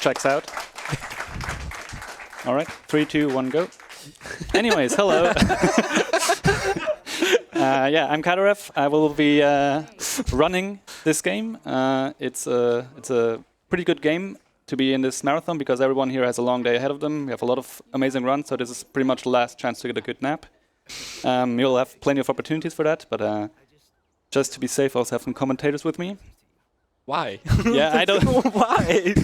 Checks out. All right, 3, 2, 1, go. Anyways, hello. Yeah, I'm Cadarev. I will be running this game. It's a pretty good game to be in this marathon because everyone here has a long day ahead of them. We have a lot of amazing runs, so this is pretty much the last chance to get a good nap. You'll have plenty of opportunities for that, but just to be safe, I also have some commentators with me. Why? Yeah, I don't know why.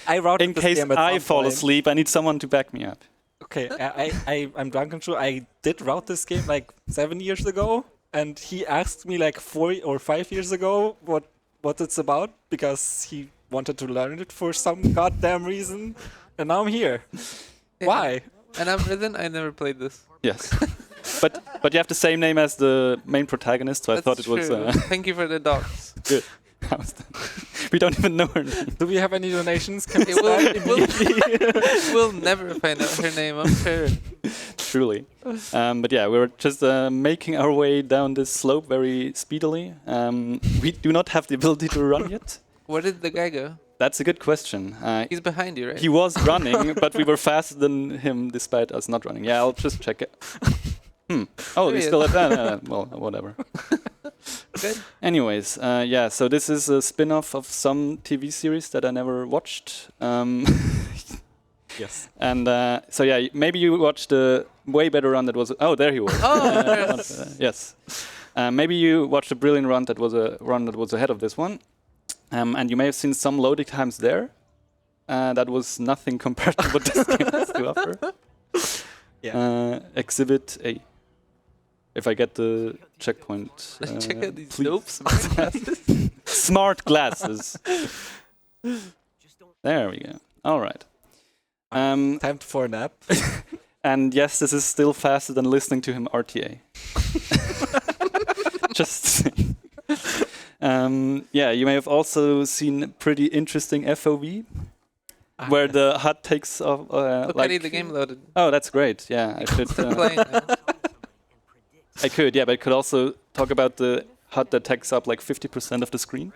I routed in case I fall asleep, I need someone to back me up. Okay, I'm drunken true. I did route this game like 7 years ago, and he asked me like 4 or 5 years ago what it's about because he wanted to learn it for some goddamn reason, and now I'm here. Yeah. Why? And I'm Rhythm. I never played this. Yes, but you have the same name as the main protagonist, so I thought it was true. Thank you for the dogs. good. We don't even know her name. Do we have any donations? Can we It will never find out her name, I'm sure. Truly. But yeah, we're just making our way down this slope very speedily. We do not have the ability to run yet. Where did the guy go? That's a good question. He's behind you, right? He was running, but we were faster than him despite us not running. Yeah, I'll just check it. Oh, he's still at that. Well, whatever. Good. Anyways, yeah, so this is a spin-off of some TV series that I never watched. Yes. And so yeah, maybe you watched a way better run that was... Oh, there he was. Oh, yes. Maybe you watched a brilliant run that was ahead of this one. And you may have seen some loading times there. That was nothing compared to what this game has to offer. Yeah. Exhibit A. If I get the checkpoint. Check out these please. dope smart glasses. Smart glasses. There we go. All right. Time for a nap. And yes, this is still faster than listening to him RTA. Just saying. Yeah, you may have also seen a pretty interesting FOV. Where the HUD takes off. Look, like I need the game loaded. Oh, that's great. Yeah, I should. Playing now. I could, yeah, but I could also talk about the HUD that takes up like 50% of the screen.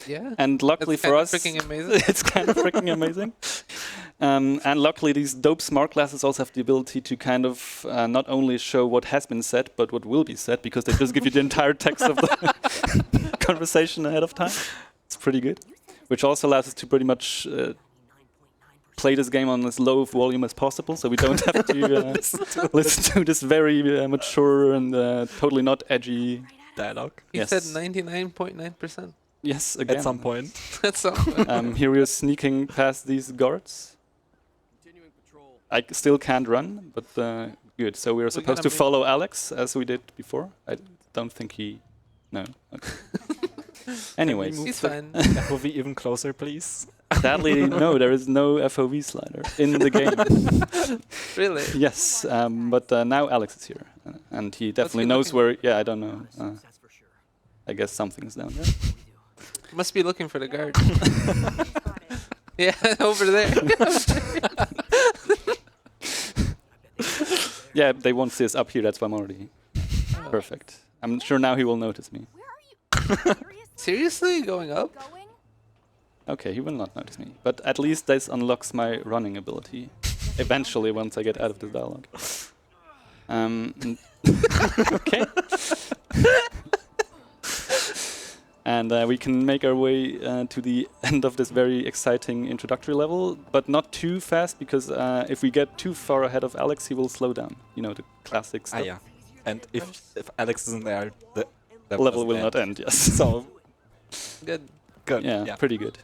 Yeah. And luckily for us, freaking amazing. it's kind of freaking amazing. And luckily, these dope smart glasses also have the ability to kind of not only show what has been said, but what will be said, because they just give you the entire text of the conversation ahead of time. It's pretty good. Which also allows us to pretty much play this game on as low volume as possible, so we don't have to listen to this very mature and totally not edgy dialogue. He Yes. said 99.9%. Yes, again. At some point. That's all. Here we are sneaking past these guards. I still can't run, but good. So we are supposed to follow Alex, as we did before. I don't think he... No. Okay. Anyways. He's fine. FOV even closer, please. Sadly, no, there is no FOV slider in the game. Really? Yes, but now Alex is here. And he definitely he knows looking? where... Yeah, I don't know. I guess something's down there. Must be looking for the guard. Yeah, over there. Yeah, they won't see us up here, that's why I'm already perfect. I'm sure now he will notice me. Seriously? Going up? Okay, he will not notice me. But at least this unlocks my running ability. Eventually, once I get out of the dialogue. Okay. And we can make our way to the end of this very exciting introductory level, but not too fast, because if we get too far ahead of Alex, he will slow down. You know, the classic stuff. Yeah. And if Alex isn't there, the level will not end, yes. So, Good. good. Yeah, pretty good.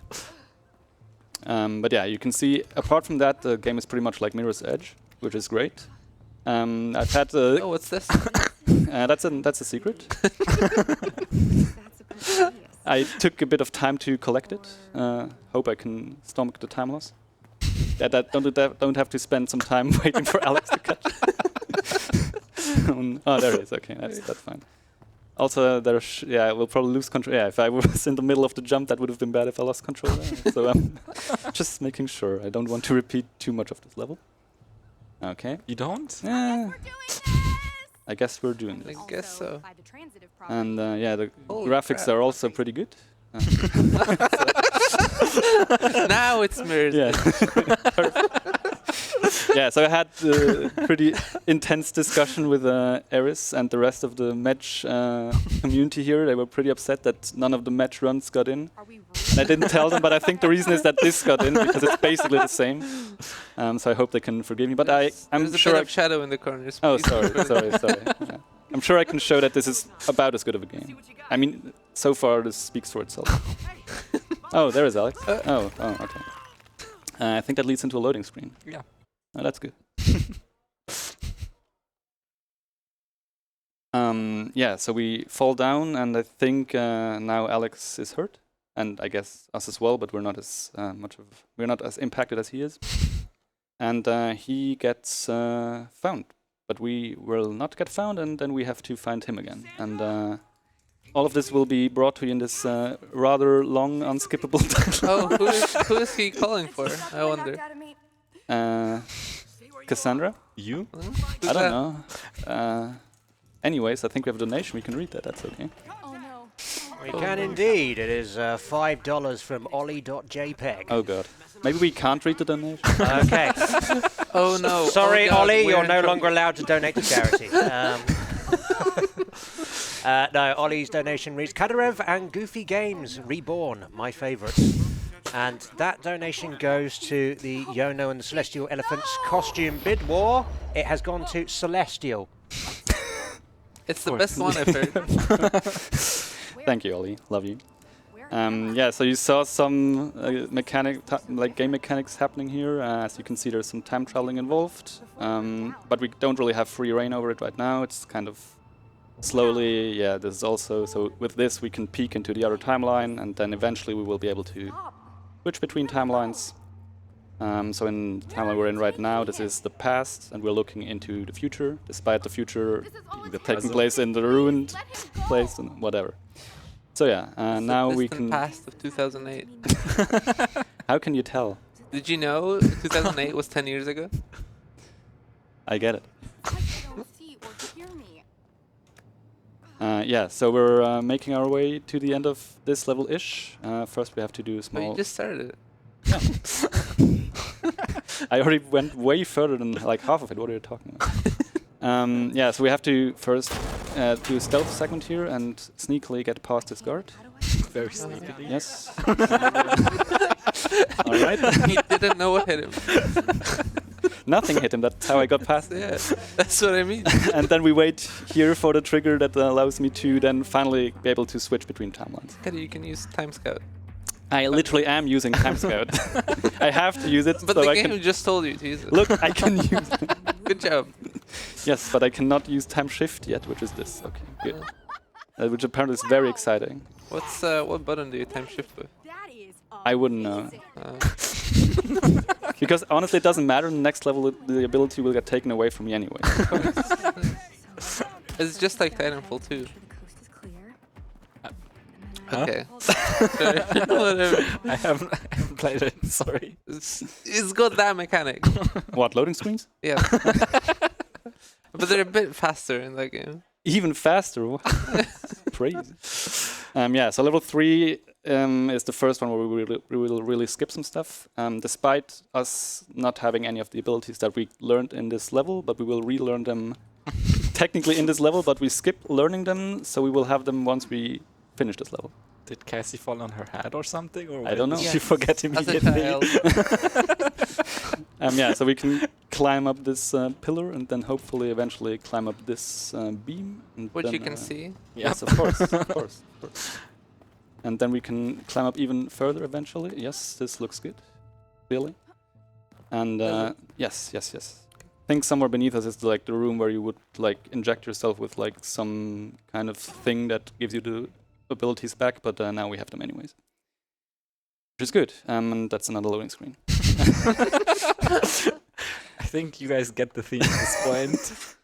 But yeah, you can see, apart from that, the game is pretty much like Mirror's Edge, which is great. I've had... Oh, what's this? That's a secret. I took a bit of time to collect it. Hope I can stomach the time loss. Don't have to spend some time waiting for Alex to catch. Oh, there it is. Okay, that's fine. Also, we'll probably lose control. Yeah, if I was in the middle of the jump, that would have been bad if I lost control there. So I'm just making sure. I don't want to repeat too much of this level. Okay. You don't? I guess we're doing this. I guess so. And yeah, the Holy graphics crap. are also pretty good. Now it's mirrors. Yeah. Yeah, so I had a pretty intense discussion with Eris and the rest of the match community here. They were pretty upset that none of the match runs got in. And I didn't tell them, but I think the reason is that this got in because it's basically the same. So I hope they can forgive me. But I'm There's sure. a bit of shadow in the corners. Oh, please. sorry. Yeah. I'm sure I can show that this is about as good of a game. I mean, so far this speaks for itself. Oh, there is Alex. Oh, okay. I think that leads into a loading screen. Yeah. Oh, that's good. Yeah, so we fall down, and I think now Alex is hurt, and I guess us as well. But we're not as we're not as impacted as he is, and he gets found. But we will not get found, and then we have to find him again. And all of this will be brought to you in this rather long, unskippable time. Oh, who is he calling for? I wonder. Cassandra? You? I don't know. Anyways, I think we have a donation. We can read that. That's okay. We can indeed. It is $5 from Ollie.jpg. Oh god. Maybe we can't read the donation. Okay. Oh no. Sorry, oh, God, Ollie, we're you're in no trouble. longer allowed to donate to charity. No, Ollie's donation reads Cadarev and Goofy Games Reborn, my favourites. And that donation goes to the Yono and the Celestial Elephants costume bid war. It has gone to Celestial. It's the best one I've heard. Thank you, Ollie. Love you. Yeah, so you saw some game mechanics happening here. As you can see, there's some time traveling involved. But we don't really have free reign over it right now. It's kind of slowly, yeah, this is also, so with this we can peek into the other timeline, and then eventually we will be able to switch between timelines. So in the timeline we're in right now, this is the past, and we're looking into the future, despite the future taking place in the ruined place and whatever. So yeah, now we can... past of 2008. How can you tell? Did you know 2008 was 10 years ago? I get it. Yeah, so we're making our way to the end of this level-ish. First we have to do a But small... you just started it. I already went way further than like half of it. What are you talking about? Yeah, so we have to first do a stealth segment here and sneakily get past this guard. Very sneakily. Yes. All right. He didn't know what hit him. Nothing hit him. That's how I got past it. Yeah, that's what I mean. And then we wait here for the trigger that allows me to then finally be able to switch between timelines. You can use Time Scout. I literally am using Time Scout. I have to use it. But so the I game can just told you to use it. look, I can use it. Good job. Yes, but I cannot use Time Shift yet, which is this. Okay, good. Which apparently is very exciting. What button do you time shift with? I wouldn't know. Because honestly, it doesn't matter. In the next level, the ability will get taken away from me anyway. It's just like Titanfall 2. Huh? Okay. Sorry. Whatever. I haven't played it, sorry. It's got that mechanic. What, loading screens? Yeah. But they're a bit faster in that game. Even faster. What? Crazy. Yeah, so level 3 is the first one where we will really skip some stuff. Despite us not having any of the abilities that we learned in this level, but we will relearn them technically in this level, but we skip learning them, so we will have them once we finish this level. Did Cassie fall on her head or something? Or I don't know. did she forget As a immediately? child. Yeah, so we can climb up this pillar and then hopefully eventually climb up this beam. And Which then, you can see. Yes, of course, of course, of course. And then we can climb up even further eventually. Yes, this looks good, clearly. And yes. I think somewhere beneath us is like the room where you would like inject yourself with like some kind of thing that gives you the abilities back, but now we have them anyways. Which is good. And that's another loading screen. I think you guys get the theme at this point.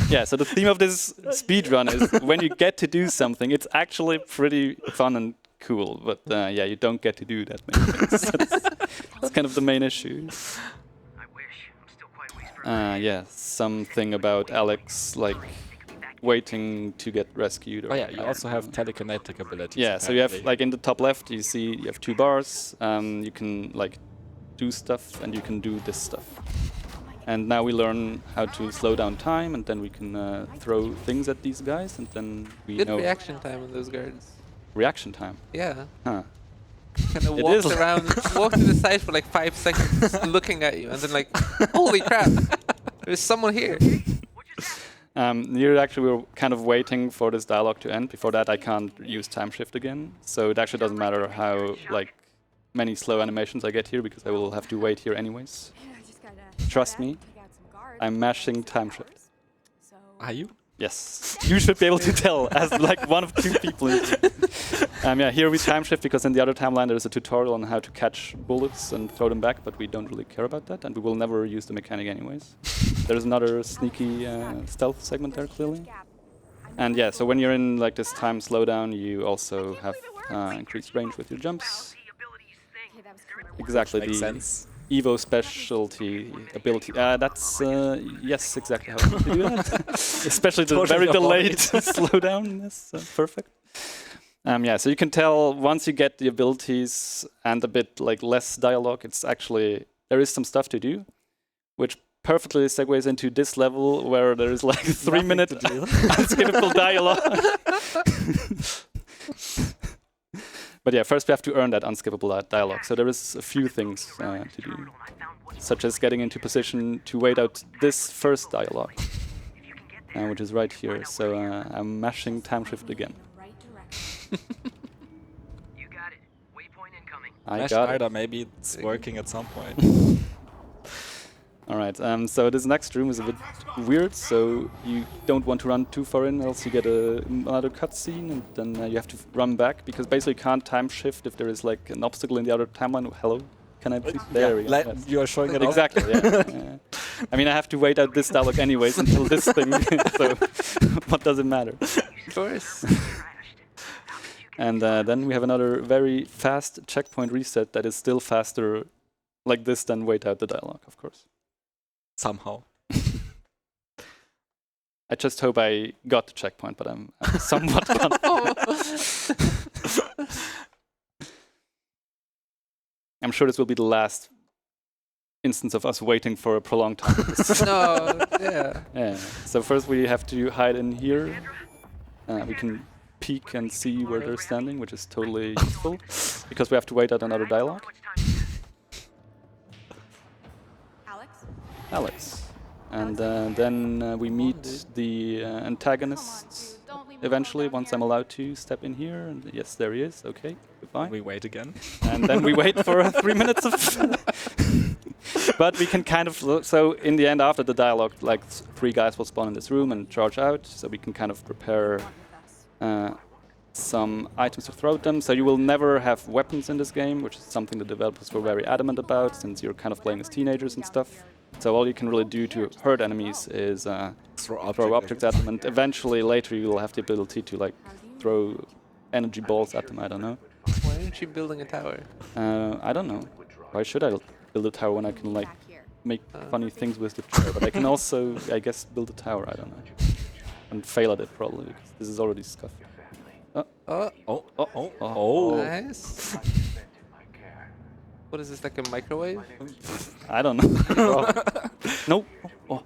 Yeah, so the theme of this speedrun is when you get to do something, it's actually pretty fun and cool, but yeah, you don't get to do that many things. That's kind of the main issue. Yeah, something about Alex, like, waiting to get rescued. Oh yeah, you also have telekinetic abilities. Yeah, so you have apparently. like in the top left, you see you have 2 bars. You can like do stuff, and you can do this stuff. And now we learn how to slow down time, and then we can throw things at these guys, and then we Good know reaction time on those guards. reaction time. Yeah. Huh. Kind of It walks is. around, walks to the side for like 5 seconds, looking at you, and then like, holy crap, there's someone here. Here actually we were kind of waiting for this dialogue to end. Before that I can't use time shift again, so it actually doesn't matter how like many slow animations I get here, because I will have to wait here anyways. Trust me, I'm mashing time shift. Are you? Yes, you should be able to tell as like one of 2 people. Yeah, here we time shift because in the other timeline there is a tutorial on how to catch bullets and throw them back, but we don't really care about that, and we will never use the mechanic anyways. There's another sneaky stealth segment there clearly. And yeah, so when you're in like this time slowdown, you also have increased range with your jumps. Exactly, Makes the sense. Evo specialty ability. That's yes, exactly how to do that. Especially the Totally very delayed avoid. slowdown. Yes, perfect. Yeah, so you can tell once you get the abilities and a bit like less dialogue, it's actually there is some stuff to do, which perfectly segues into this level where there is like 3-minute unskippable dialogue. But yeah, first we have to earn that unskippable dialogue. So there is a few things to do, such as getting into position to wait out this first dialogue, which is right here. So I'm mashing time shift again. I Flash got it. either, maybe it's working at some point. All right. So this next room is a bit weird. So you don't want to run too far in, else you get another cutscene, and then you have to run back because basically you can't time shift if there is like an obstacle in the other timeline. Hello, can I please? There we go. Like Yes. you are showing it Exactly. Yeah. I mean, I have to wait out this dialogue anyways until this thing. So what does it matter? Of course. And then we have another very fast checkpoint reset that is still faster like this than wait out the dialogue, of course. somehow. I just hope I got the checkpoint, but I'm somewhat confident. I'm sure this will be the last instance of us waiting for a prolonged time. No, yeah. Yeah. So first we have to hide in here. We can peek and see where they're standing, which is totally useful because we have to wait out another dialogue. Alex. And then we meet the antagonists eventually once I'm allowed to step in here. And yes, there he is. Okay, goodbye. We wait again. And then we wait for 3 minutes of... But we can kind of... So in the end, after the dialogue, like 3 guys will spawn in this room and charge out. So we can kind of prepare some items to throw at them. So you will never have weapons in this game, which is something the developers were very adamant about, since you're kind of playing as teenagers and stuff. So all you can really do to hurt enemies is throw objects at them, and eventually later you will have the ability to like throw energy balls at them. I don't know. Why aren't you building a tower? I don't know. Why should I build a tower when I can like make funny things with the tower? But I can also, I guess, build a tower. I don't know, and fail at it probably because this is already scuffed. Nice. What is this, like a microwave? I don't know. Nope. I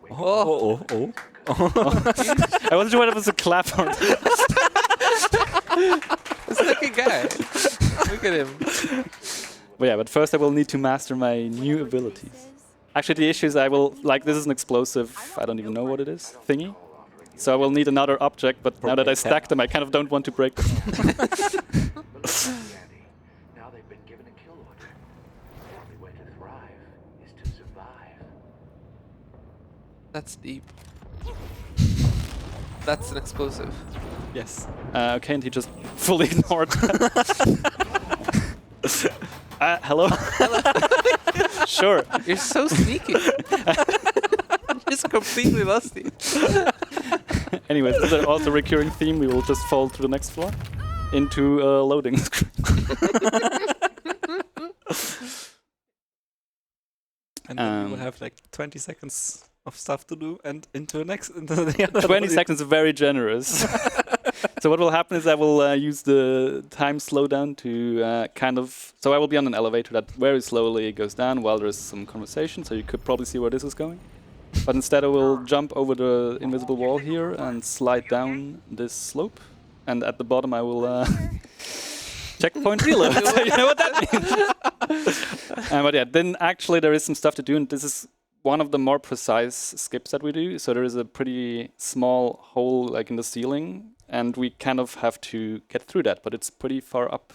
wasn't sure whether it was a clap or not. It's like a guy. Look at him. But yeah, but first I will need to master my new abilities. Actually, the issue is I will, like, this is an explosive, I don't even know what it is, thingy. So I will need another object, but now that I stack them, I kind of don't want to break them. Now they've been given a kill order. The only way to thrive is to survive. That's deep. That's an explosive. Yes. Okay, and he just fully ignored that. Hello? Sure. You're so sneaky. Just completely lost you. Anyways, this is also a recurring theme. We will just fall to the next floor into a loading screen. And then you will have like 20 seconds of stuff to do and into the other 20 body. seconds is very generous. So what will happen is I will use the time slowdown to kind of... So I will be on an elevator that very slowly goes down while there's some conversation, so you could probably see where this is going. But instead I will jump over the invisible wall here and slide down this slope. And at the bottom I will... checkpoint reload. So you know what that means. But yeah, then actually there is some stuff to do, and this is one of the more precise skips that we do. So there is a pretty small hole like in the ceiling, and we kind of have to get through that, but it's pretty far up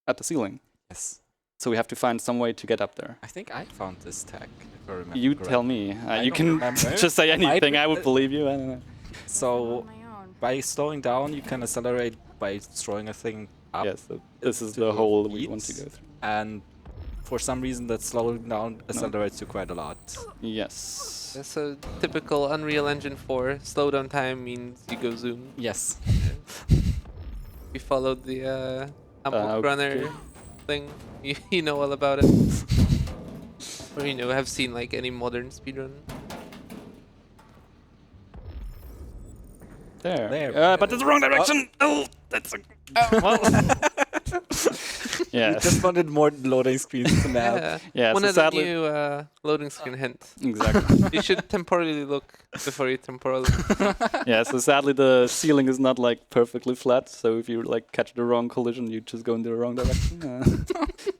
at the ceiling. Yes. So we have to find some way to get up there. I think I found this tag, if I remember You correctly. tell me. I You don't can remember. just say anything. I Might- would believe you. I don't know. So by slowing down, you can accelerate by throwing a thing up. Yes, so this is to the hole we eat. want to go through. And for some reason, that slowing down accelerates you quite a lot. Yes. That's a typical Unreal Engine 4. Slowdown time means you go zoom. Yes. We followed the Hamburg runner okay. thing. You know all about it. Or you know, have seen like any modern speedrun. There. There. But it's the wrong direction. Oh, that's a... You Yes. just wanted more loading screens to nab. Yeah. Yeah, One so of the sadly... new loading screen hint. Exactly. You should temporarily look before you temporarily. Yeah, so sadly the ceiling is not like perfectly flat, so if you like catch the wrong collision, you just go in the wrong direction.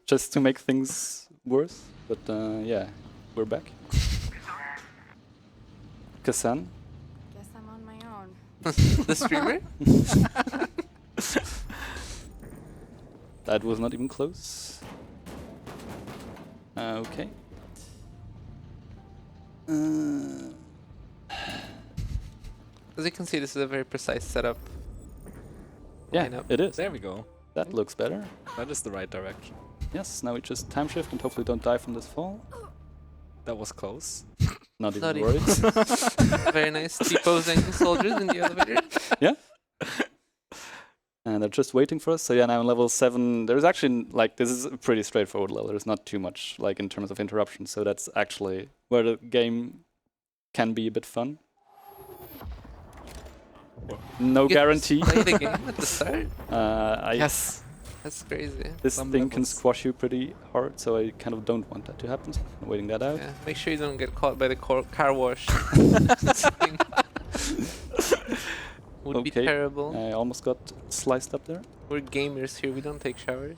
Just to make things worse. But yeah, we're back. Kassan? Guess I'm on my own. The streamer? That was not even close. Okay. As you can see, this is a very precise setup. Yeah, Lineup. it is. There we go. That looks better. That is the right direction. Yes, now we just time shift and hopefully don't die from this fall. That was close. Not even Not even. worried. Very nice deposing soldiers in the elevator. Yeah. And they're just waiting for us. So yeah, now on level 7, there's actually, like, this is a pretty straightforward level. There's not too much, like, in terms of interruptions. So that's actually where the game can be a bit fun. No You get to guarantee. Play the game at the start. Yes. That's crazy. This Some thing can levels. squash you pretty hard, so I kind of don't want that to happen. So I'm waiting that out. Yeah. Make sure you don't get caught by the car wash. Would be Okay. terrible. I almost got sliced up there. We're gamers here. We don't take showers.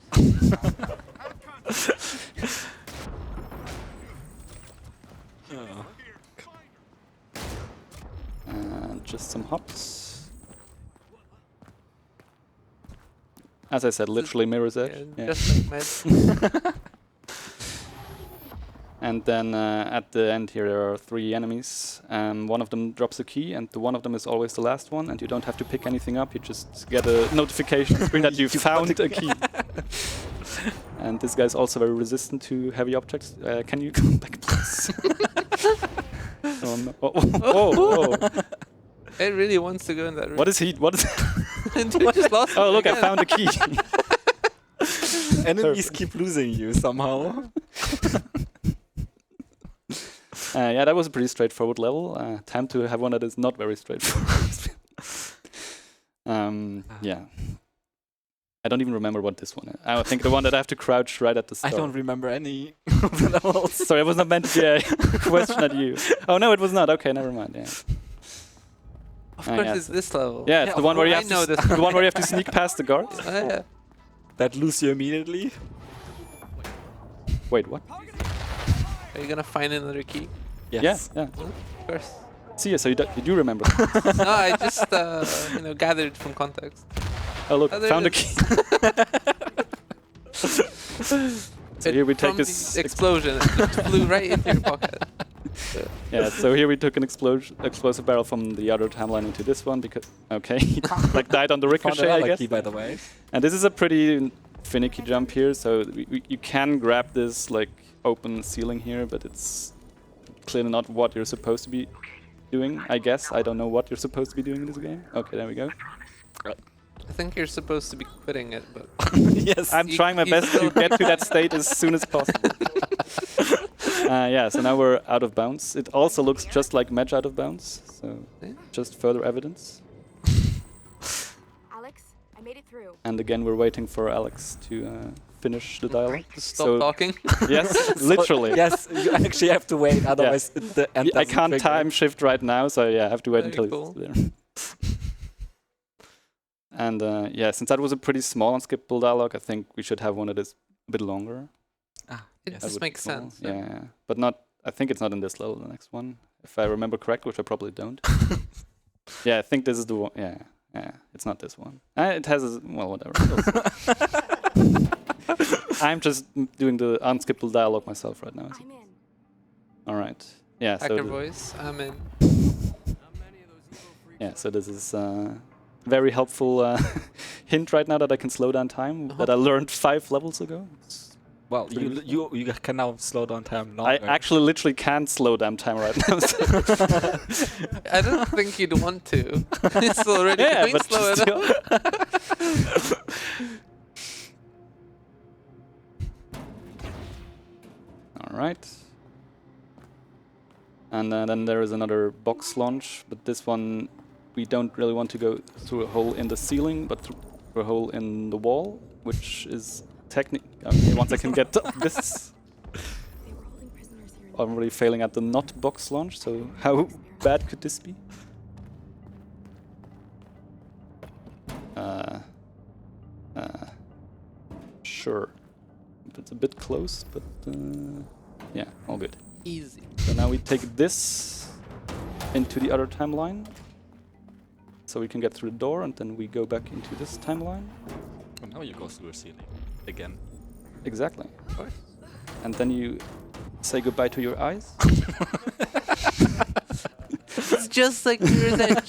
Oh. And just some hops. As I said, literally mirror's edge. Yeah, Yeah. just like Med. And then at the end here there are 3 enemies. One of them drops a key, and the one of them is always the last one. And you don't have to pick anything up. You just get a notification screen that you found a key. And this guy's also very resistant to heavy objects. Can you come back, please? Oh, no. Oh. It really wants to go in that room. What is he? What is? And you just lost Oh, it look! I again. found a key. Enemies keep losing you somehow. Yeah, that was a pretty straightforward level. Time to have one that is not very straightforward. Yeah. I don't even remember what this one is. I think the one that I have to crouch right at the I start. don't remember any of the levels. Sorry, it was not meant to be a question at you. Oh no, it was not. Okay, never mind. Yeah. Of course, yeah, it's this level. Yeah, it's Yeah, the one where you I have know to this. the one where you have to sneak past the guards. Yeah. That lose you immediately. Wait, what? Are you gonna find another key? Yes. Yeah. Of course. See, so you do remember. No, I just gathered from context. Oh look, Oh, there found a it key. So here we take From this the explosion. It just flew right into your pocket. Yeah, so here we took an explosive barrel from the other timeline into this one because he like died on the Found ricochet, I another guess. key, by the way. And this is a pretty finicky jump here, so you can grab this like open ceiling here, but it's clearly not what you're supposed to be doing. I guess I don't know what you're supposed to be doing in this game. Okay, there we go. I think you're supposed to be quitting it, but Yes. I'm trying my you best to still- get to that state as soon as possible. Yeah, so now we're out of bounds. It also looks just like match out of bounds, so just further evidence. Alex, I made it through. And again, we're waiting for Alex to finish the dialogue. Stop talking. Yes, literally. Yes, you actually have to wait, otherwise the end I doesn't can't trigger. time shift right now, so yeah, I have to wait Very until cool. it's there. And yeah, since that was a pretty small unskippable dialogue, I think we should have one that is a bit longer. It Yes. That just would be makes cool. sense. Yeah, but not. I think it's not in this level. The next one, if I remember correct, which I probably don't. Yeah, I think this is the one. Yeah, yeah, it's not this one. It has well, whatever. I'm just doing the unskippable dialogue myself right now. I'm in. All right. Yeah. Hacker So voice. I'm in. yeah. So this is very helpful hint right now that I can slow down time that I learned 5 levels ago. Well, you can now slow down time longer. I actually literally can't slow down time right now. So I don't think you'd want to. It's already yeah, going but slow enough. still. All right. And then there is another box launch, but this one we don't really want to go through a hole in the ceiling, but through a hole in the wall, which is technically. Okay, once I can get this, They were holding prisoners here. I'm already failing at the not box launch. So how bad could this be? Sure. It's a bit close, but yeah, all good. Easy. So now we take this into the other timeline. So we can get through the door, and then we go back into this timeline. Oh, now you go through a ceiling again. Exactly. Of course. And then you say goodbye to your eyes. It's just like Mirror's Edge.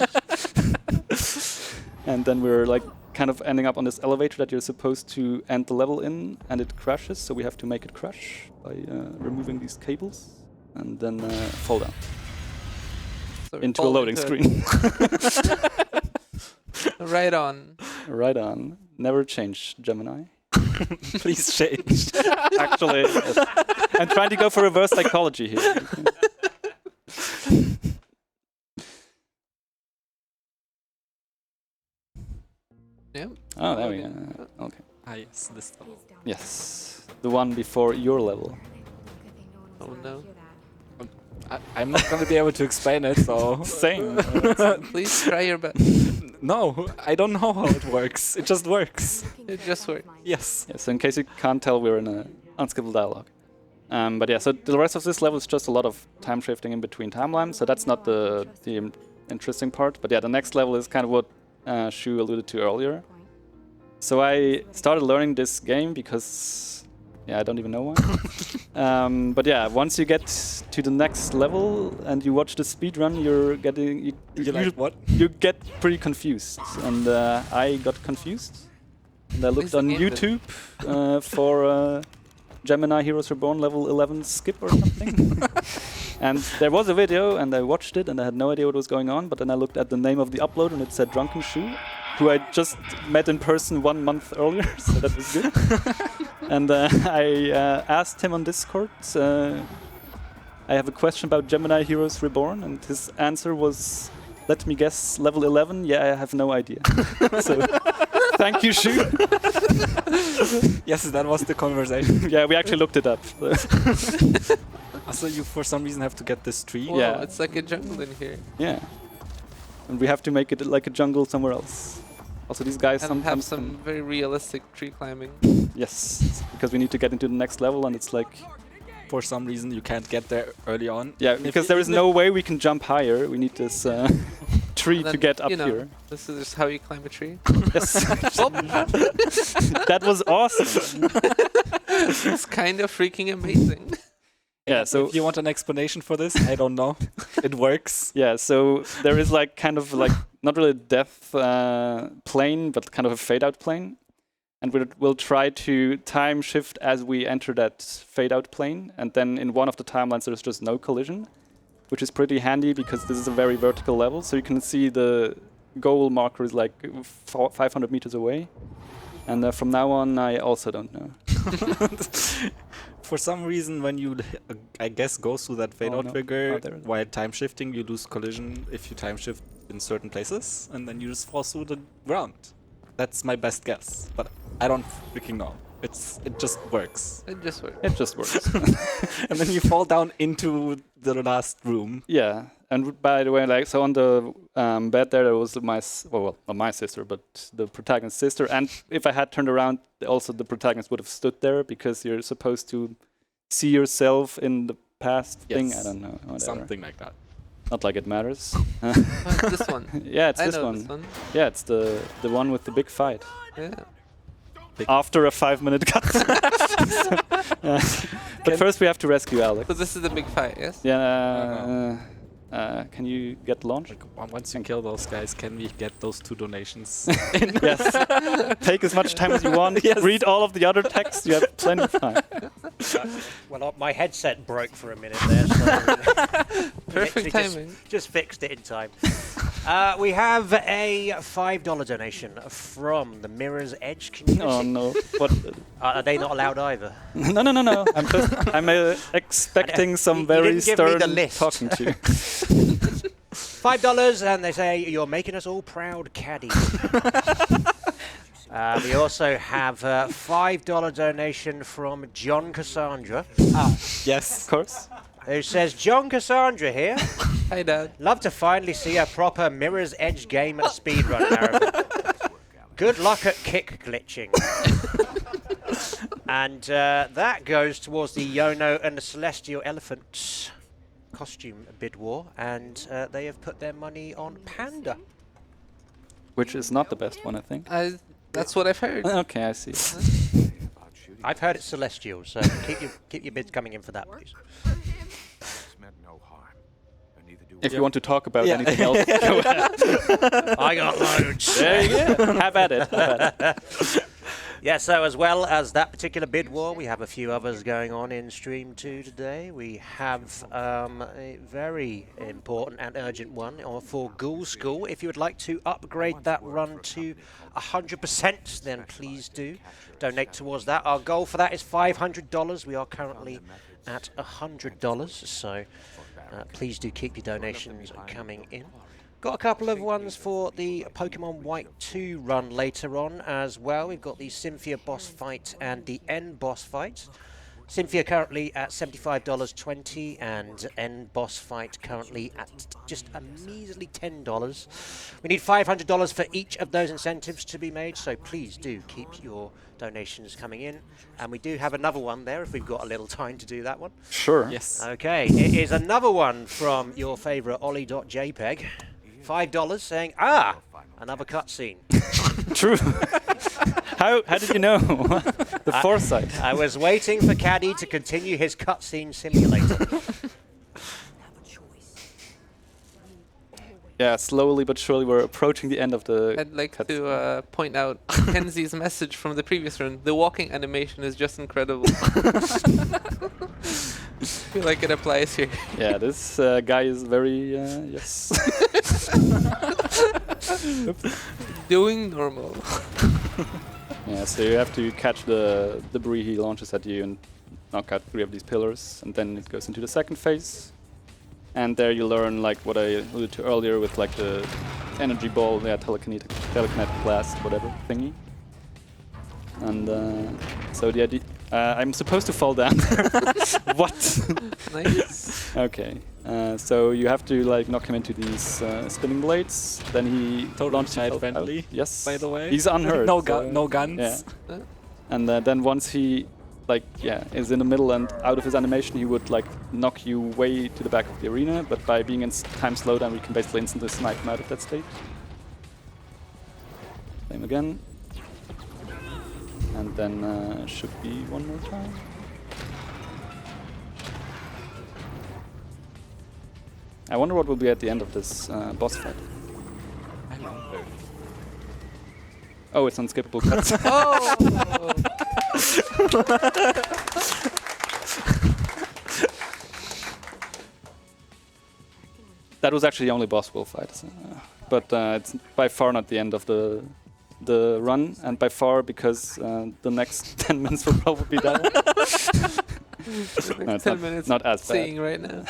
And then we're like kind of ending up on this elevator that you're supposed to end the level in, and it crashes, so we have to make it crash by removing these cables and then fall down So into a fall loading into screen. Right on. Right on. Never change, Gemini. Please change. Actually, yes. I'm trying to go for reverse psychology here. Yeah. Oh, there we go. Okay. Ah, yes, this level. He's down Yes. The one before your level. there. Good thing no one was Oh, around to no. hear that. I'm not going to be able to explain it, so... Same. Please try your best. No, I don't know how it works. It just works. Looking It for a just friend of worked. mine. Yes. Yeah, so in case you can't tell, we're in a unskippable dialogue. But yeah, so the rest of this level is just a lot of time shifting in between timelines, so that's not the interesting part. But yeah, the next level is kind of what Shu alluded to earlier. So I started learning this game because, yeah, I don't even know why. But yeah, once you get to the next level and you watch the speedrun, you're getting You like what? you get pretty confused, and I got confused. And I looked the on game YouTube for Gemini Heroes Reborn level 11 skip or something. And there was a video, and I watched it, and I had no idea what was going on. But then I looked at the name of the uploader, and it said Drunken Shu, who I just met in person 1 month earlier, so that was good. And I asked him on Discord, I have a question about Gemini Heroes Reborn, and his answer was, let me guess, level 11? Yeah, I have no idea. So, thank you, Shu. Yes, that was the conversation. Yeah, we actually looked it up. Also, you for some reason have to get this tree. Whoa, Yeah. it's like a jungle in here. Yeah. And we have to make it like a jungle somewhere else. Also, these guys And have sometimes... some very realistic tree climbing. Yes, because we need to get into the next level, and it's like... For some reason, you can't get there early on. Yeah, If because you- there is no way we can jump higher. We need this tree And to then, get up you know, here. This is how you climb a tree. Yes. Oh, That was awesome. it's kind of freaking amazing. Yeah, so... If you want an explanation for this, I don't know. It works. Yeah, so there is like kind of like not really a death plane, but kind of a fade out plane, and we'll try to time shift as we enter that fade out plane, and then in one of the timelines there's just no collision, which is pretty handy because this is a very vertical level, so you can see the goal marker is like 500 meters away, and from now on I also don't know. for some reason, when you, I guess, go through that fade Oh, out no. trigger Oh, there it is. while time shifting, you lose collision if you time shift in certain places, and then you just fall through the ground. That's my best guess, but I don't freaking know. It just works. It just works. It just works. And then you fall down into the last room. Yeah, and by the way, like, so on the bed there was well, not my sister, but the protagonist's sister. And if I had turned around, also the protagonist would have stood there because you're supposed to see yourself in the past thing. I don't know. Whatever. Something like that. Not like it matters. This one. Yeah, it's I this know one. this one. Yeah, it's the one with the big fight. Yeah. After a 5-minute cut. But first we have to rescue Alex. So this is the big fight, yes? Yeah. Can you get launched? Like, once you kill those guys, can we get those 2 donations? Yes. Take as much time as you want. Yes. Read all of the other text. You have plenty of time. Well, my headset broke for a minute there, so Perfect literally timing. Just fixed it in time. We have a $5 donation from the Mirror's Edge community. Oh no! What? Are they not allowed either? No. I'm expecting some you very didn't give me stern the list. talking to. $5, and they say you're making us all proud, caddy. We also have a $5 donation from John Cassandra, Yes. Of course. who says, John Cassandra here. Hi, Dad. Love to finally see a proper Mirror's Edge game at Speedrun marathon. Good luck at kick glitching. And that goes towards the Yono and the Celestial Elephant costume bid war, and they have put their money on Panda. Which is not the best one, I think. That's what I've heard. Okay, I see. I've heard it's Celestial, so keep your bids coming in for that, please. If you want to talk about anything else, go ahead. I got loads. There you go. Have at it. Yeah, so as well as that particular bid war, we have a few others going on in Stream 2 today. We have a very important and urgent one for Ghoul School. If you would like to upgrade that run to 100%, then please do donate towards that. Our goal for that is $500. We are currently at $100, so please do keep your donations coming in. Got a couple of ones for the Pokemon White 2 run later on as well. We've got the Cynthia boss fight and the N boss fight. Cynthia currently at $75.20 and N boss fight currently at just a measly $10. We need $500 for each of those incentives to be made, so please do keep your donations coming in. And we do have another one there if we've got a little time to do that one. Sure. Yes. Okay, it is another one from your favourite Ollie.jpg. $5 saying, another cutscene. True. How did you know? The foresight. I was waiting for Caddy to continue his cutscene simulator. Yeah, slowly but surely we're approaching the end of the. I'd like cutscene. to point out Kenzie's message from the previous run. The walking animation is just incredible. I feel like it applies here. Yeah, this guy is very yes. Doing normal. Yeah, so you have to catch the debris he launches at you and knock out 3 of these pillars, and then it goes into the second phase. And there you learn like what I alluded to earlier with like the energy ball, telekinetic blast, whatever thingy. And so the idea, I'm supposed to fall down. What? Nice. Okay. So you have to like knock him into these spinning blades. Then he Totally launches child himself friendly, out. Yes. by the way. He's unhurt. No, so- no guns. Yeah. And then once he is in the middle and out of his animation, he would like knock you way to the back of the arena. But by being in time slowdown, we can basically instantly snipe him out of that state. Same again. And then should be one more time. I wonder what will be at the end of this boss fight. I wonder. Oh, it's unskippable cuts. Oh! That was actually the only boss we'll fight. So, but it's by far not the end of the run, and by far because the next 10 minutes will probably be that one. Like No, it's 10 minutes not as bad. seeing right now.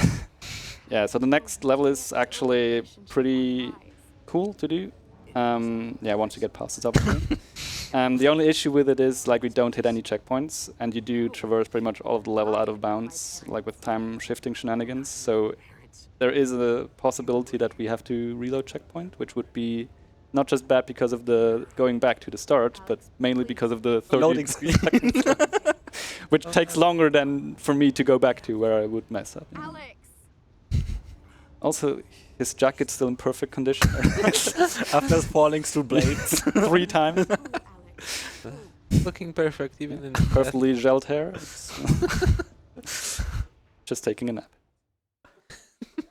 Yeah, so the next level is actually pretty cool to do. Yeah, once you get past this obviously. The only issue with it is like we don't hit any checkpoints, and you do traverse pretty much all of the level out of bounds, like with time shifting shenanigans. So there is a possibility that we have to reload checkpoint, which would be not just bad because of the going back to the start, but mainly because of the 30 Loading screen. seconds, which takes longer than for me to go back to where I would mess up. Alex! Also, his jacket's still in perfect condition. After falling through blades. 3 times. Looking perfect, even in Perfectly gelled hair. Just taking a nap.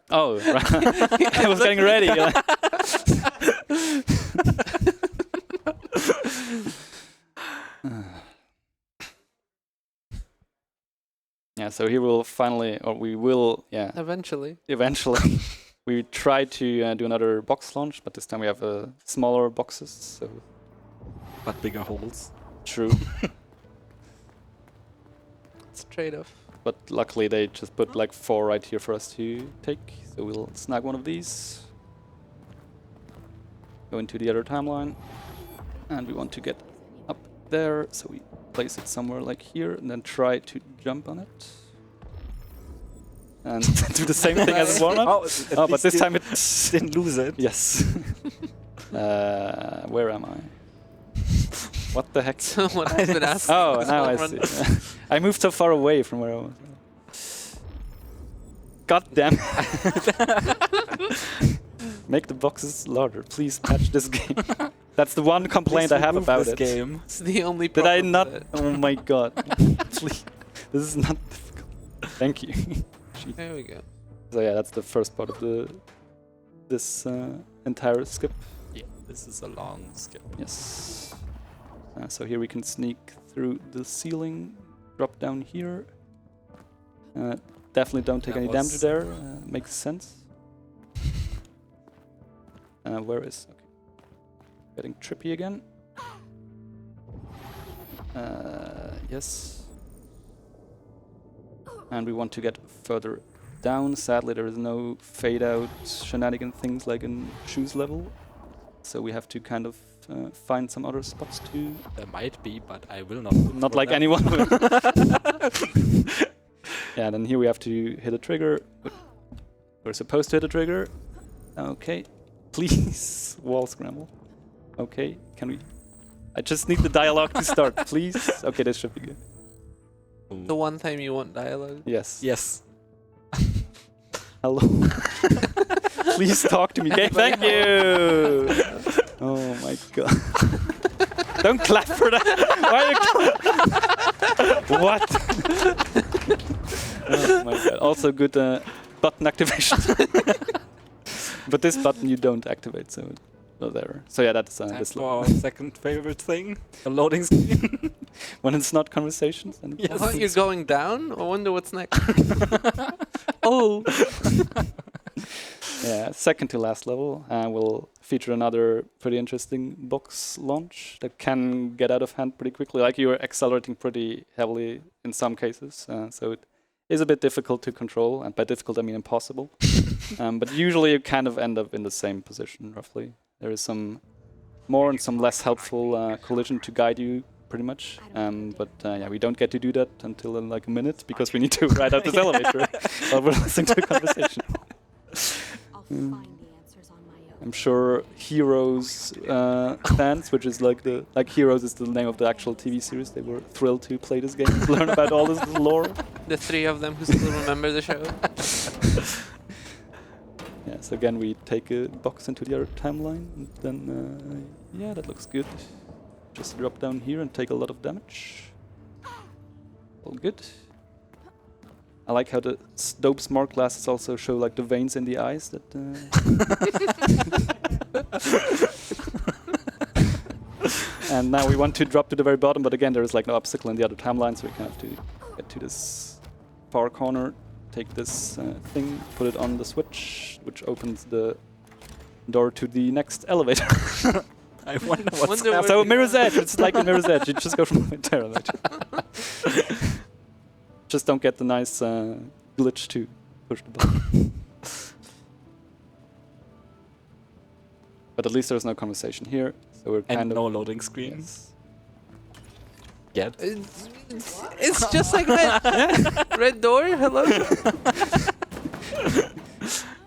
Oh, right. I was getting ready. Yeah, so here we'll finally, or we will, yeah, Eventually. eventually. We tried to do another box launch, but this time we have smaller boxes, so But bigger holes. true. It's a trade-off. But luckily they just put like 4 right here for us to take, so we'll snag one of these. Go into the other timeline, and we want to get up there, so we place it somewhere like here, and then try to jump on it. And do the same thing as warm-up. Oh, but this time it didn't lose it. Yes. Where am I? What the heck? What I've been asking. Oh, this now whole I run. see. I moved so far away from where I was. God damn. Make the boxes larger. Please patch this game. That's the one complaint I have about it. Game. It's the only Did I problem not? with it. Oh my god. Please. This is not difficult. Thank you. There we go. So yeah, that's the first part of this entire skip. Yeah, this is a long skip. Yes. So here we can sneak through the ceiling, drop down here. Definitely don't take That any was- damage there. Makes sense. Where is? Okay. Getting trippy again. Yes. And we want to get further down. Sadly, there is no fade out shenanigan things like in shoes level. So we have to kind of find some other spots to. There might be, but I will not. look Not for like them. anyone will. Yeah, then here we have to hit a trigger. We're supposed to hit a trigger. Okay. Please. Wall scramble. Okay. Can we? I just need the dialogue to start, please. Okay, this should be good. The one time you want dialogue. Yes. Yes. Hello. Please talk to me. Okay, thank you. Oh my god. Don't clap for that. Why are you clapping? What? Oh my god. Also good button activation. But this button you don't activate, so there. So yeah, that's Time this for our second favorite thing, the loading screen. when it's not conversations. And Yes. I thought you're going down. I wonder what's next. Oh. Yeah, second to last level will feature another pretty interesting box launch that can get out of hand pretty quickly. Like you're accelerating pretty heavily in some cases, so it is a bit difficult to control. And by difficult, I mean impossible. But usually you kind of end up in the same position, roughly. There is some more and some less helpful collision to guide you, pretty much. But yeah, we don't get to do that until in like a minute because we need to ride out this elevator while we're listening to a conversation. I'll find the answers on my own. I'm sure Heroes fans, which is like Heroes is the name of the actual TV series. They were thrilled to play this game, to learn about all this lore. The 3 of them who still remember the show. Yeah, so again we take a box into the other timeline, and then yeah, that looks good. Just drop down here and take a lot of damage. All good. I like how the dope smart glasses also show like the veins in the eyes. That. And now we want to drop to the very bottom, but again there is like no obstacle in the other timeline, so we kind of have to get to this far corner, take this thing, put it on the switch, which opens the door to the next elevator. I wonder what's Wonder happening. where So we Mirror's Edge, it's like a Mirror's Edge. You just go from elevator to elevator. Just don't get the nice glitch to push the button. But at least there's no conversation here, so we're And kind of no loading screen. Yes. Yet. It's just like red door. Hello.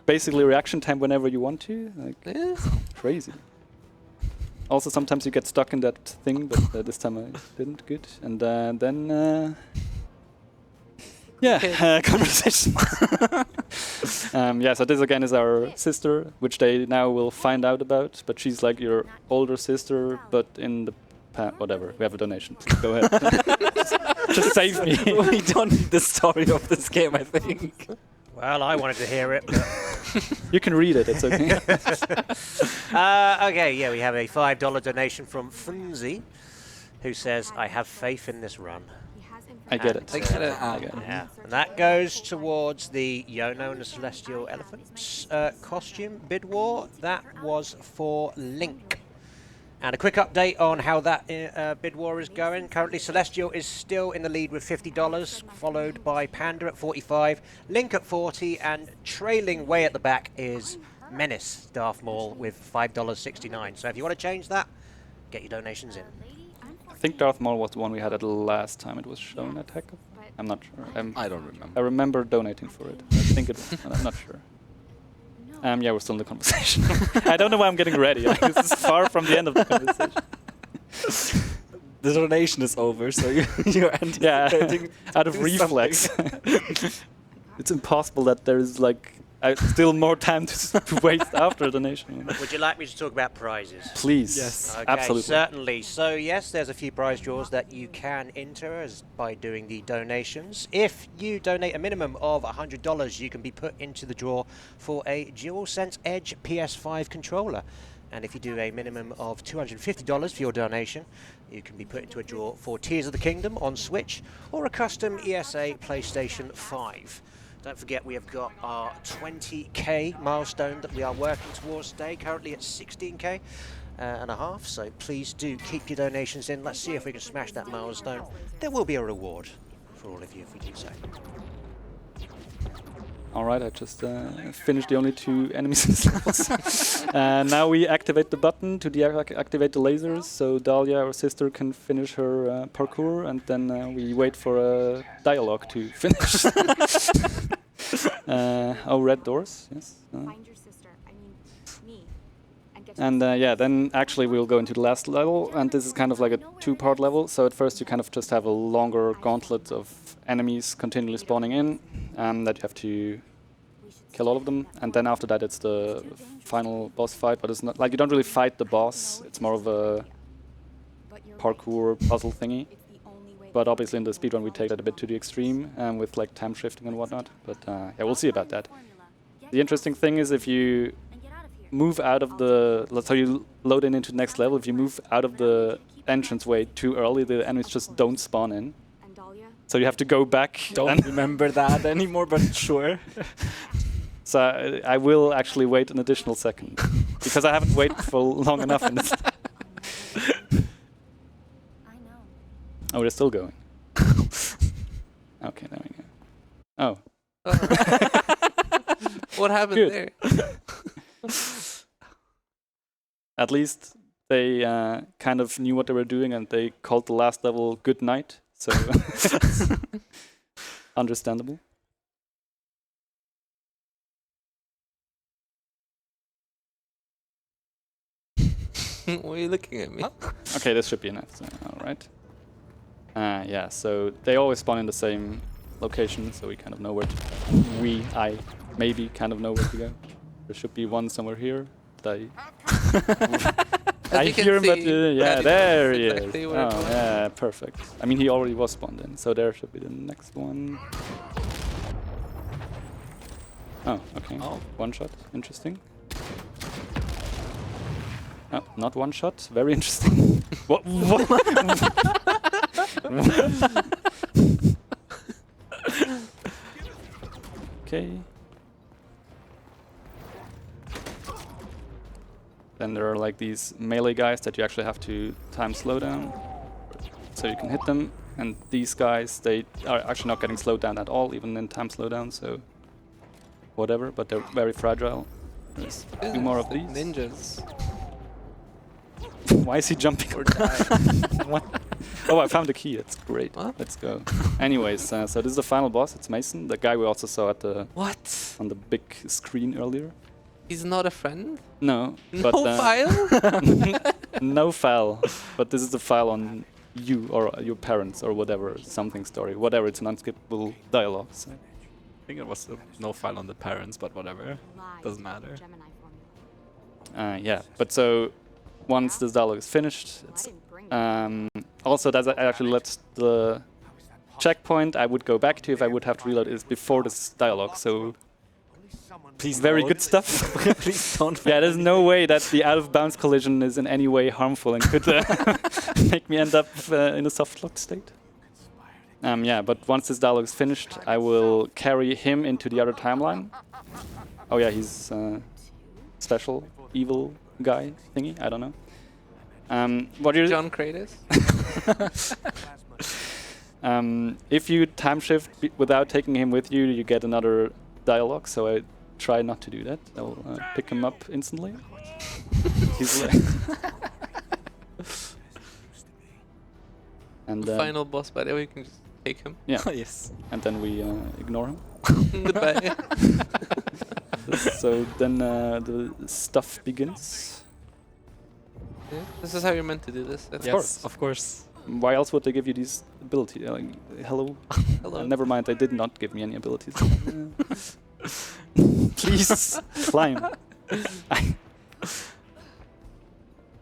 Basically reaction time whenever you want to. Like Yeah. crazy. Also, sometimes you get stuck in that thing, but this time I didn't. Good. And then, yeah, conversation. Yeah, so this again is our sister, which they now will find out about. But she's like your older sister, but in the whatever. We have a donation. Please go ahead. Just save me. We don't need the story of this game, I think. Well, I wanted to hear it. But You can read it. It's okay. okay, yeah, we have a $5 donation from Funzi, who says, "I have faith in this run." I get it. I get it. I get it. Yeah, and that goes towards the Yono and the Celestial Elephants costume bid war. That was for Link. And a quick update on how that bid war is going. Currently, Celestial is still in the lead with $50, followed by Panda at 45, Link at 40, and trailing way at the back is Menace Darth Maul with $5.69. So if you want to change that, get your donations in. I think Darth Maul was the one we had at the last time it was shown at Hack. I'm not sure. I don't I remember. remember donating for it. I think it was. I'm not sure. Yeah, we're still in the conversation. I don't know why I'm getting ready. Like, this is far from the end of the conversation. The donation is over, so you're anticipating Out of do reflex. something. It's impossible that there is like still more time to waste after a donation. Would you like me to talk about prizes? Please. Yes. Okay, Absolutely. certainly. So yes, there's a few prize draws that you can enter by doing the donations. If you donate a minimum of $100, you can be put into the draw for a DualSense Edge PS5 controller. And if you do a minimum of $250 for your donation, you can be put into a draw for Tears of the Kingdom on Switch or a custom ESA PlayStation 5. Don't forget we have got our 20k milestone that we are working towards today, currently at 16k and a half, so please do keep your donations in. Let's see if we can smash that milestone. There will be a reward for all of you if we do so. Alright, I just finished the only 2 enemies in this level. Now we activate the button to deactivate the lasers, so Dahlia, our sister, can finish her parkour, and then we wait for a dialogue to finish. Oh, red doors, yes. Find your sister. I mean, me. And get And yeah, then actually we'll go into the last level, and this is kind of like a 2-part level. So at first you kind of just have a longer gauntlet of enemies continually spawning in, that you have to kill all of them. And then after that it's the final boss fight, but it's not like you don't really fight the boss. It's more of a parkour puzzle thingy. But obviously in the speedrun we take that a bit to the extreme, with like time shifting and whatnot. But yeah, we'll see about that. The interesting thing is if you move out of the, let's say you load in into the next level, if you move out of the entranceway too early, the enemies just don't spawn in. So you have to go back. Don't remember that anymore, but sure. So I will actually wait an additional second, because I haven't waited for long enough in this. Oh, they're still going. Okay, there we go. Oh. What happened Good. there? At least they kind of knew what they were doing, and they called the last level Good Night, so understandable. Why are you looking at me? Okay, this should be enough. So, all right. Yeah, so they always spawn in the same location, so we kind of know where to... I maybe kind of know where to go. There should be one somewhere here. I you can hear him, but see, yeah, Daddy there knows he exactly is. where Oh, it was. yeah, perfect. I mean, he already was spawned in, so there should be the next one. Oh, okay. Oh. One shot. Interesting. Oh, not one shot. Very interesting. What? Okay. Then there are like these melee guys that you actually have to time slow down, so you can hit them. And these guys, they are actually not getting slowed down at all, even in time slowdown, so whatever, but they're very fragile. There's a few more of these. Ninjas. Why is he jumping? Or die. What? Oh, I found the key. That's great. What? Let's go. Anyways, so this is the final boss. It's Mason, the guy we also saw at the What? on the big screen earlier. He's not a friend? No, No but file? no file. But this is the file on you or your parents or whatever, something story, whatever. It's an unskippable dialogue. So. I think it was no file on the parents, but whatever. Doesn't matter. Gemini formula. Yeah, but so once this dialogue is finished, I it's didn't bring it. also that's actually lets the checkpoint I would go back to if I would have to reload is before this dialogue. So Please very don't. good stuff. Please don't. Yeah, there's no way that the out-of-bounds collision is in any way harmful and could make me end up in a soft-locked state. Yeah, but once this dialogue is finished, I will carry him into the other timeline. Oh yeah, he's special, evil guy thingy. I don't know. What you're John Kratos? if you time shift without taking him with you, you get another dialogue. So I try not to do that. I'll pick him up instantly. He's like and Final boss, by the way, you can just take him. yeah, Yes. and then we ignore him. Goodbye. So then the stuff begins. Yeah, this is how you're meant to do this. That's Yes, course. of course. Why else would they give you these abilities? Hello? Hello. Never mind, they did not give me any abilities. Please climb.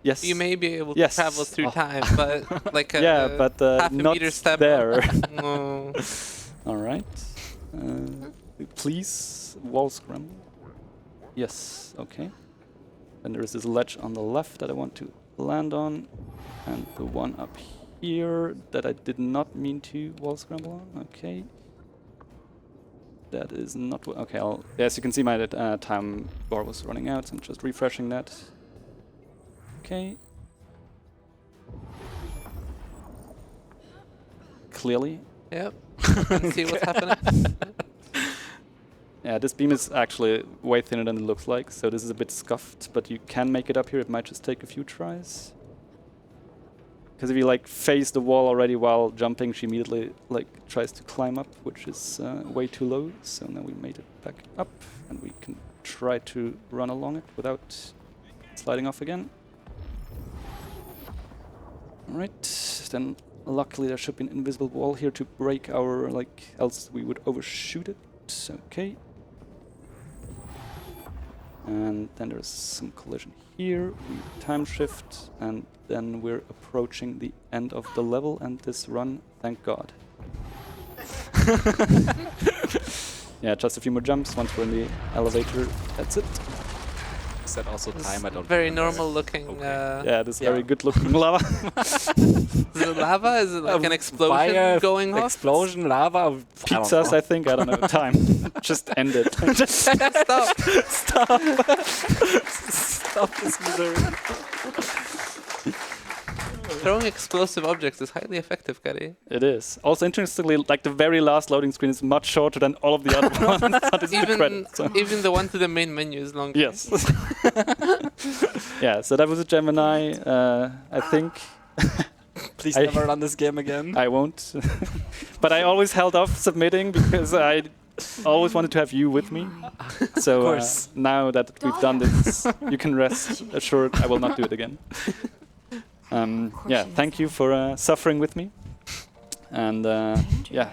Yes. You may be able to Yes. travel through Oh. time, but like a yeah, but half a not meter step there. No. All right. Please wall scramble. Yes. Okay. Then there is this ledge on the left that I want to land on, and the one up here that I did not mean to wall scramble on. Okay. That is not okay. As you can see, my time bar was running out, so I'm just refreshing that. Okay. Clearly. Yep. Can see what's happening. Yeah, this beam is actually way thinner than it looks like, so this is a bit scuffed, but you can make it up here. It might just take a few tries. Because if you like face the wall already while jumping, she immediately like tries to climb up, which is way too low. So now we made it back up, and we can try to run along it without sliding off again. Alright, then luckily there should be an invisible wall here to break our, else we would overshoot it. Okay. And then there's some collision here. We time shift, and then we're approaching the end of the level and this run, thank God. Yeah, just a few more jumps. Once we're in the elevator, that's it. Is that also This time? I don't very remember. normal looking. Okay. Yeah, this Yeah. very good looking lava. Is it lava? Is it like an explosion Fire, going off? Explosion, lava. Pizzas, I think. I don't know. Time. Just end it. Stop. Stop this misery. Throwing explosive objects is highly effective, Gary. It is. Also, interestingly, like the very last loading screen is much shorter than all of the other ones. That is the credit, so. Even the one to the main menu is longer. Yes. Yeah, so that was a Gemini. I think Please I- never run this game again. I won't. But I always held off submitting because I always wanted to have you with me. So course. now that we've done this, you can rest assured I will not do it again. Yeah, thank you for suffering with me. And yeah,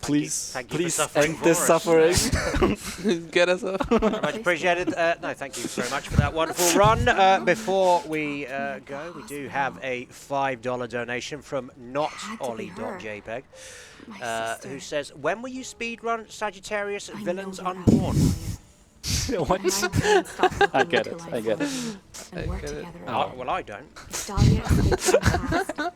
please. Thank you Please for suffering end for this us. suffering. Get us up. Very much appreciated. No, thank you very much for that wonderful run. Before we go, we do have a $5 donation from notolly.jpg, who says, "When will you speedrun Sagittarius Villains Unborn?" What? I get it. I get it. I get it. Well, I don't. Dahlia escaped from the past.